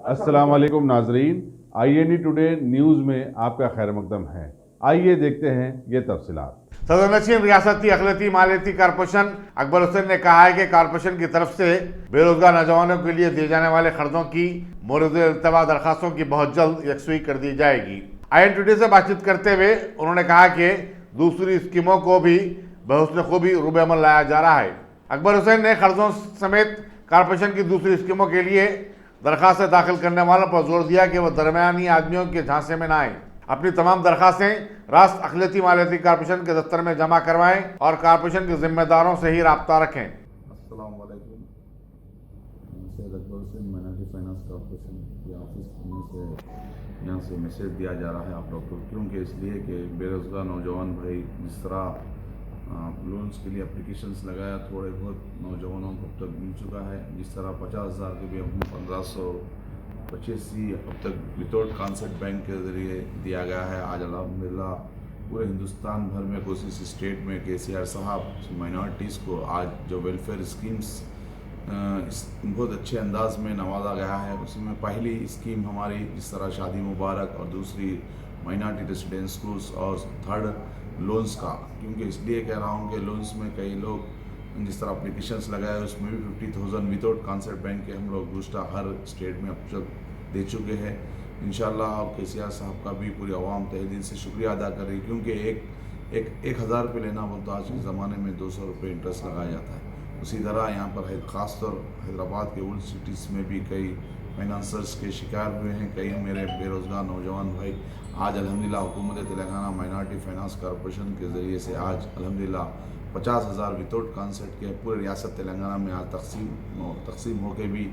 अस्सलाम वालेकुम नाजरीन। INE टुडे न्यूज़ में आपका खैर मकदम है। आइए देखते हैं ये तफसीलात। सदरनशीन रियासती अखिलती मालियती कारपोरेशन अकबर हुसैन ने कहा है कि कारपोरेशन की तरफ से बेरोजगार नौजवानों के लिए दिए जाने वाले कर्जों की मोरद इल्तवा दरखास्तों की बहुत जल्द यकसुई कर दी जाएगी। INE टुडे से बातचीत करते हुए उन्होंने कहा कि दूसरी स्कीमों को भी बहुस्न खूबी रूबे अमल लाया जा रहा है। अकबर हुसैन ने कर्जों समेत कारपोरेशन की दूसरी स्कीमों के लिए दरखास्तें दाखिल करने वालों पर जोर दिया कि वह दरमियानी आदमियों के झांसे में न आए, अपनी तमाम दरखास्तें राष्ट्र अखिलती मालियती कारपोरेशन के दफ्तर में जमा करवाएं और कारपोरेशन के जिम्मेदारों से ही राब्ता रखें। अस्सलाम वालेकुम। Syed Akbar Hussain minority finance corporation के ऑफिस में से यहाँ से मैसेज दिया जा रहा है आप लोग को, क्योंकि इसलिए कि बेरोज़गार नौजवान भाई जिस तरह लोन्स के लिए एप्लीकेशंस लगाया, थोड़े बहुत नौजवानों को अब तक मिल चुका है। जिस तरह 50,000 के भी अब 1585 अब तक विदाउट कॉन्सेप्ट बैंक के ज़रिए दिया गया है। आज अल्हम्दुलिल्लाह पूरे हिंदुस्तान भर में कोशिश स्टेट में KCR साहब माइनॉरिटीज़ को आज जो वेलफेयर स्कीम्स बहुत अच्छे अंदाज में नवाजा गया है। उसमें पहली स्कीम हमारी जिस तरह शादी मुबारक और दूसरी माइनॉरिटी रेसिडेंस स्कूल्स और थर्ड लोन्स का, क्योंकि इसलिए कह रहा हूँ कि लोन्स में कई लोग जिस तरह एप्लीकेशंस लगाए उसमें भी 50,000 विदाउट कॉन्सेप्ट बैंक के हम लोग दूसरा हर स्टेट में अब तक दे चुके हैं। इंशाल्लाह KCR साहब का भी पूरी आवाम तहे दिल से शुक्रिया अदा कर रही, क्योंकि एक 1,000 रुपये लेना बोलता आज के ज़माने में 200 रुपये इंटरेस्ट लगाया जाता है। उसी तरह यहाँ पर ख़ासतौर हैदराबाद के ओल्ड सिटीज़ में भी कई फाइनेंसर्स के शिकार हुए हैं। कई मेरे बेरोज़गार नौजवान भाई आज अल्हम्दुलिल्लाह हुकूमत तेलंगाना माइनॉरिटी फाइनेंस कॉर्पोरेशन के ज़रिए से आज अल्हम्दुलिल्लाह 50,000 विदाउट कॉन्सेप्ट के पूरे रियासत तेलंगाना में आज तकसीम होकर भी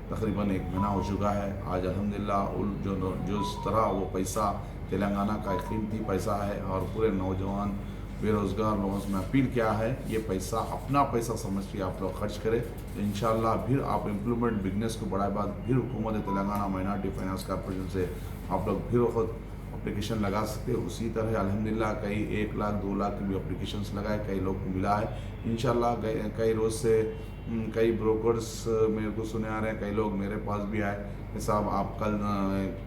तकरीबन 1 महीना हो चुका है। आज अल्हम्दुलिल्लाह जो इस तरह वो पैसा तेलंगाना का एक कीमती पैसा है और पूरे नौजवान बेरोज़गार लोगों से मैं अपील किया है, ये पैसा अपना पैसा समझ के आप लोग खर्च करें। तो इंशाल्लाह फिर आप एम्प्लॉयमेंट बिजनेस को बढ़ाए बाद फिर हुकूमत तेलंगाना माइनॉरिटी फाइनेंस कॉर्पोरेशन से आप लोग फिर वक्त एप्लीकेशन लगा सकते हो। उसी तरह अल्हम्दुलिल्लाह कई 1 लाख 2 लाख के भी एप्लीकेशंस लगाए, कई लोग को मिला है। इंशाल्लाह कई रोज़ से कई ब्रोकर्स मेरे को सुने आ रहे हैं, कई लोग मेरे पास भी आए कि साहब आप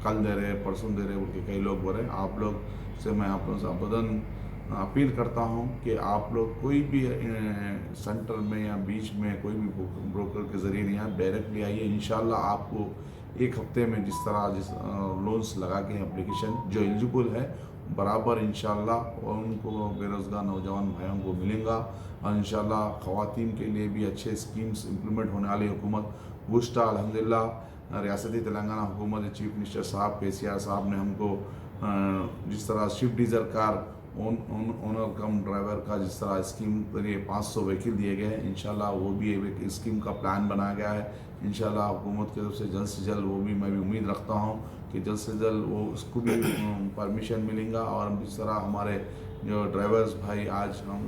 कल दे रहे परसों दे रहे बोल के कई लोग बोल रहे हैं। आप लोग से मैं आप लोगों से अबदन अपील करता हूं कि आप लोग कोई भी सेंटर में या बीच में कोई भी ब्रोकर के ज़रिए नहीं आए, डायरेक्टली आइए। इंशाल्लाह आपको 1 हफ्ते में जिस लोन्स लगा के एप्लीकेशन जो एलिजिबल है बराबर इंशाल्लाह उनको बेरोज़गार नौजवान भाइयों को मिलेगा। और इंशाल्लाह ख़वातीन के लिए भी अच्छे स्कीम्स इम्प्लीमेंट होने वाली हुकूमत गुज़श्ता अल्हम्दुलिल्लाह रियासती तेलंगाना हुकूमत चीफ मिनिस्टर साहब KCR साहब ने हमको जिस तरह स्विफ्ट डीज़ल कार ओनर कम ड्राइवर का जिस तरह स्कीम करिए 500 व्हीकल दिए गए हैं, इंशाल्लाह वो भी एक स्कीम का प्लान बनाया गया है। इंशाल्लाह हुकूमत की तरफ से जल्द वो भी मैं भी उम्मीद रखता हूँ कि जल्द से जल्द वो उसको भी परमिशन मिलेगा। और जिस तरह हमारे जो ड्राइवर्स भाई आज हम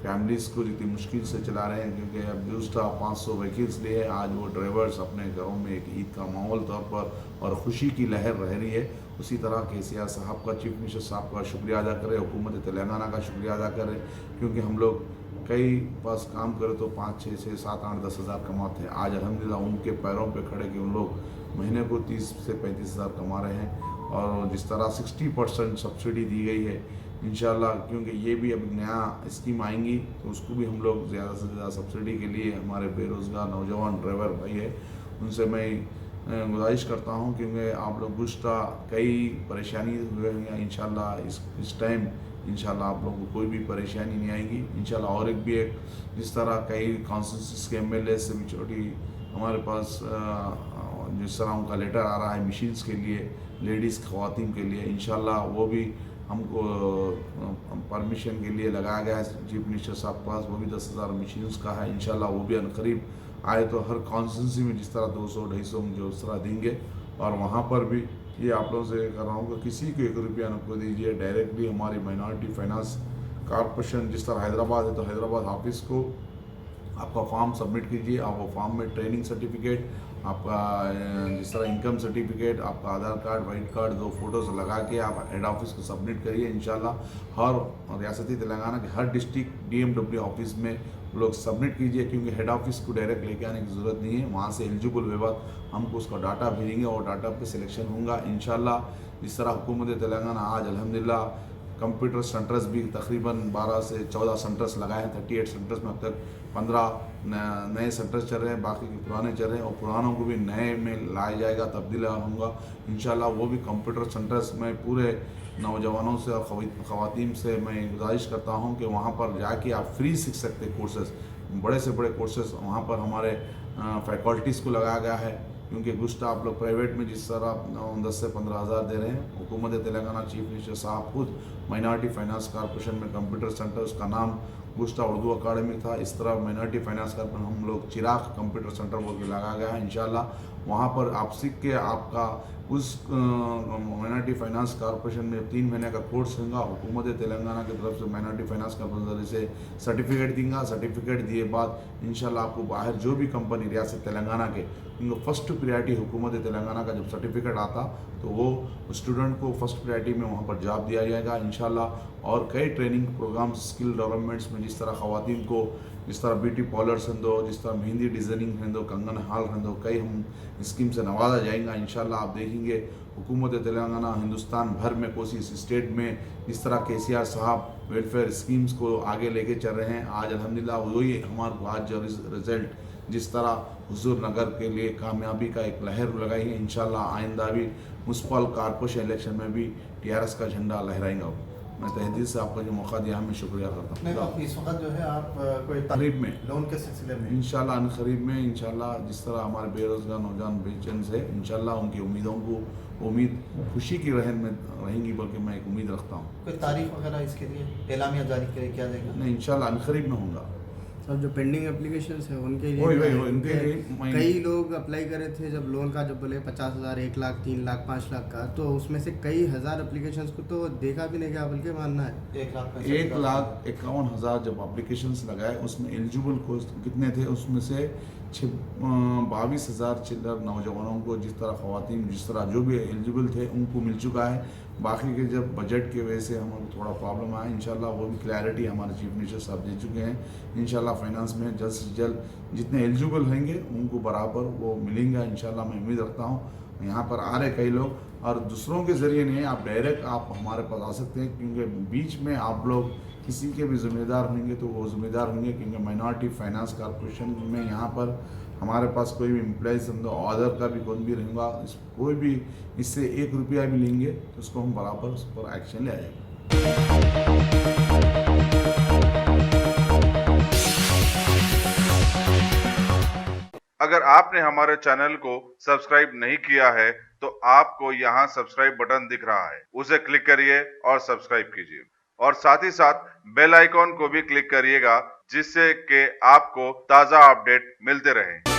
फैमिलीज़ को जितनी मुश्किल से चला रहे हैं, क्योंकि अब दूसरा 500 व्हीकल्स लिए आज वो ड्राइवर्स अपने घरों में एक ईद का माहौल तौर पर और ख़ुशी की लहर रह रही है। उसी तरह KCR साहब का चीफ मिनिस्टर साहब का शुक्रिया अदा करें, हुकूमत तेलंगाना का शुक्रिया अदा करें, क्योंकि हम लोग कई पास काम करें तो 5, 6, 6, 7, 8, 10 हज़ार कमाते हैं। आज अल्हम्दुलिल्लाह उनके पैरों पे खड़े कि उन लोग महीने को 30 से 35 हज़ार कमा रहे हैं। और जिस तरह 60% सब्सिडी दी गई है इंशाल्लाह, क्योंकि ये भी अब नया स्कीम आएंगी तो उसको भी हम लोग ज़्यादा से ज़्यादा सब्सिडी के लिए हमारे बेरोज़गार नौजवान ड्राइवर भाई है उनसे मैं गुजारिश करता हूँ, क्योंकि आप लोग गुज़श्ता कई परेशानी हुए हैं। इंशाल्लाह इस टाइम इंशाल्लाह आप लोगों को कोई भी परेशानी नहीं आएगी इंशाल्लाह। और एक जिस तरह कई कॉन्स्टिट्यूंसी के MLA से भी छोटी हमारे पास जिस तरह उनका लेटर आ रहा है मशीन्स के लिए लेडीज़ ख़वातीन के लिए, इंशाल्लाह वो भी हमको परमिशन के लिए लगाया गया है चीफ मिनिस्टर साहब के पास, वो भी 10,000 मशीन्स का है। इंशाल्लाह वो भी अनकरीब आए तो हर कॉन्स्टिट्यूंसी में जिस तरह 200-250 जो उस तरह देंगे। और वहाँ पर भी ये आप लोगों से कर रहा हूँ कि किसी को 1 रुपया न दीजिए, डायरेक्टली हमारी माइनॉरिटी फाइनेंस कॉर्पोरेशन जिस तरह हैदराबाद है तो हैदराबाद ऑफिस को आपका फॉर्म सबमिट कीजिए। आप वो फॉर्म में ट्रेनिंग सर्टिफिकेट, आपका जिस तरह इनकम सर्टिफिकेट, आपका आधार कार्ड, वाइट कार्ड, 2 फोटोज़ लगा के आप हेड ऑफिस को सबमिट करिए। इंशाल्लाह हर रियासती तेलंगाना के हर डिस्ट्रिक्ट DMW ऑफिस में लोग सबमिट कीजिए, क्योंकि हेड ऑफिस को डायरेक्ट लेके आने की ज़रूरत नहीं है। वहाँ से एलिजिबल विभाग हमको उसका डाटा भेजेंगे और डाटा पे सिलेक्शन होगा इंशाल्लाह। इस तरह हुकूमत तेलंगाना आज अल्हम्दुलिल्लाह कंप्यूटर सेंटर्स भी तकरीबन 12 से 14 सेंटर्स लगाए हैं। 38 सेंटर्स में अब तक 15 नए सेंटर्स चल रहे हैं, बाकी के पुराने चल रहे हैं, और पुरानों को भी नए में लाया जाएगा, तब्दील होगा इंशाल्लाह। वो भी कंप्यूटर सेंटर्स में पूरे नौजवानों से और ख़वातीन से मैं गुजारिश करता हूँ कि वहाँ पर जाके आप फ्री सीख सकते कोर्सेस, बड़े से बड़े कोर्सेस वहाँ पर हमारे फैकल्टीज़ को लगाया गया है। क्योंकि गुस्टा आप लोग प्राइवेट में जिस तरह 10 से 15 हज़ार दे रहे हैं, हुकूमत तेलंगाना चीफ मिनिस्टर साहब खुद माइनॉरिटी फाइनेंस कॉर्पोरेशन में कंप्यूटर सेंटर, उसका नाम गुस्टा उर्दू अकाडमी था, इस तरह माइनॉरिटी फाइनेंस कॉर्पोरेशन हम लोग चिराग कंप्यूटर सेंटर बोल के लगाया गया है। इंशाल्लाह वहाँ पर आप सीख के आपका उस माइनॉरिटी फाइनेंस कॉर्पोरेशन में 3 महीने का कोर्स होगा। हुकूमत तेलंगाना की तरफ से माइनॉरिटी फाइनेंस कॉर्पोरेशन से सर्टिफिकेट देंगे। सर्टिफिकेट दिए बाद इंशाल्लाह आपको बाहर जो भी कंपनी रियासत तेलंगाना के, उनको फर्स्ट प्रायोरिटी हुकूमत तेलंगाना का जब सर्टिफिकेट आता तो वो स्टूडेंट को फर्स्ट प्रायोरिटी में वहाँ पर जॉब दिया जाएगा इंशाल्लाह। और कई ट्रेनिंग प्रोग्राम्स स्किल डेवलपमेंट्स में, जिस तरह ख़वातीन को जिस तरह ब्यूटी पार्लर्स हैं दो, जिस तरह मेहंदी डिज़ाइनिंग हैं दो, कंगन हाल हैं दो, कई हम स्कीम से नवाजा जाएंगे इंशाल्लाह। आप देखेंगे हुकूमत तेलंगाना हिंदुस्तान भर में कोशिश स्टेट में जिस तरह KCR साहब वेलफेयर स्कीम्स को आगे लेके चल रहे हैं, आज अल्हम्दुलिल्लाह वही हमारे को आज जो रिज़ल्ट जिस तरह हुजूर नगर के लिए कामयाबी का एक लहर लगाई है, इंशाल्लाह आइंदा भी म्युनिसिपल कॉर्पोरेशन इलेक्शन में भी TRS का झंडा लहराएंगा। मैं तहे से आपका जो मौका दिया हमें शुक्रिया करता हूँ। इस वक्त जो है आप कोई करीब में लोन के सिलसिले में इंशाल्लाह करीब में इंशाल्लाह जिस तरह हमारे बेरोजगार नौजवान बेचैन है, इंशाल्लाह उनकी उम्मीदों को उम्मीद खुशी की रहन में रहेंगी, बल्कि मैं एक उम्मीद रखता हूँ। कोई तारीख वगैरह इसके लिए एलामिया जारी किया जाएगा? नहीं, इंशाल्लाह करीब में होगा। सब जो पेंडिंग एप्लीकेशंस है उनके वही लिए उनके लिए कई लोग अप्लाई करे थे जब लोन का, जब बोले 50,000, 1 लाख, 3 लाख, 5 लाख का, तो उसमें से कई हज़ार एप्लीकेशंस को तो देखा भी नहीं गया, बल्कि मानना है 1,51,000 जब एप्लीकेशंस लगाए उसमें एलिजिबल को कितने थे, उसमें से 22,000 चिल्लर नौजवानों को, जिस तरह ख़वातीन जिस तरह जो भी एलिजिबल थे उनको मिल चुका है। बाकी के जब बजट की वजह से हमें थोड़ा प्रॉब्लम आया, इंशाल्लाह वो भी क्लैरिटी हमारे चीफ मिनिस्टर साहब दे चुके हैं। इंशाल्लाह फाइनेंस में जल्द से जल्द जितने एलिजिबल होंगे उनको बराबर वो मिलेंगे इंशाल्लाह, मैं उम्मीद रखता हूँ। यहाँ पर आ रहे कई लोग और दूसरों के ज़रिए नहीं, आप डायरेक्ट आप हमारे पास आ सकते हैं, क्योंकि बीच में आप लोग किसी के भी ज़िम्मेदार होंगे तो वो ज़िम्मेदार होंगे, क्योंकि माइनॉरिटी फाइनेंस कॉर्पोरेशन में यहाँ पर हमारे पास कोई भी एम्प्लॉय समझो ऑर्डर का भी कौन भी रहेगा, कोई भी इससे 1 रुपया भी लेंगे तो उसको हम बराबर उस पर एक्शन ले आएंगे। अगर आपने हमारे चैनल को सब्सक्राइब नहीं किया है तो आपको यहाँ सब्सक्राइब बटन दिख रहा है, उसे क्लिक करिए और सब्सक्राइब कीजिए, और साथ ही साथ बेल आइकॉन को भी क्लिक करिएगा, जिससे कि आपको ताज़ा अपडेट मिलते रहें।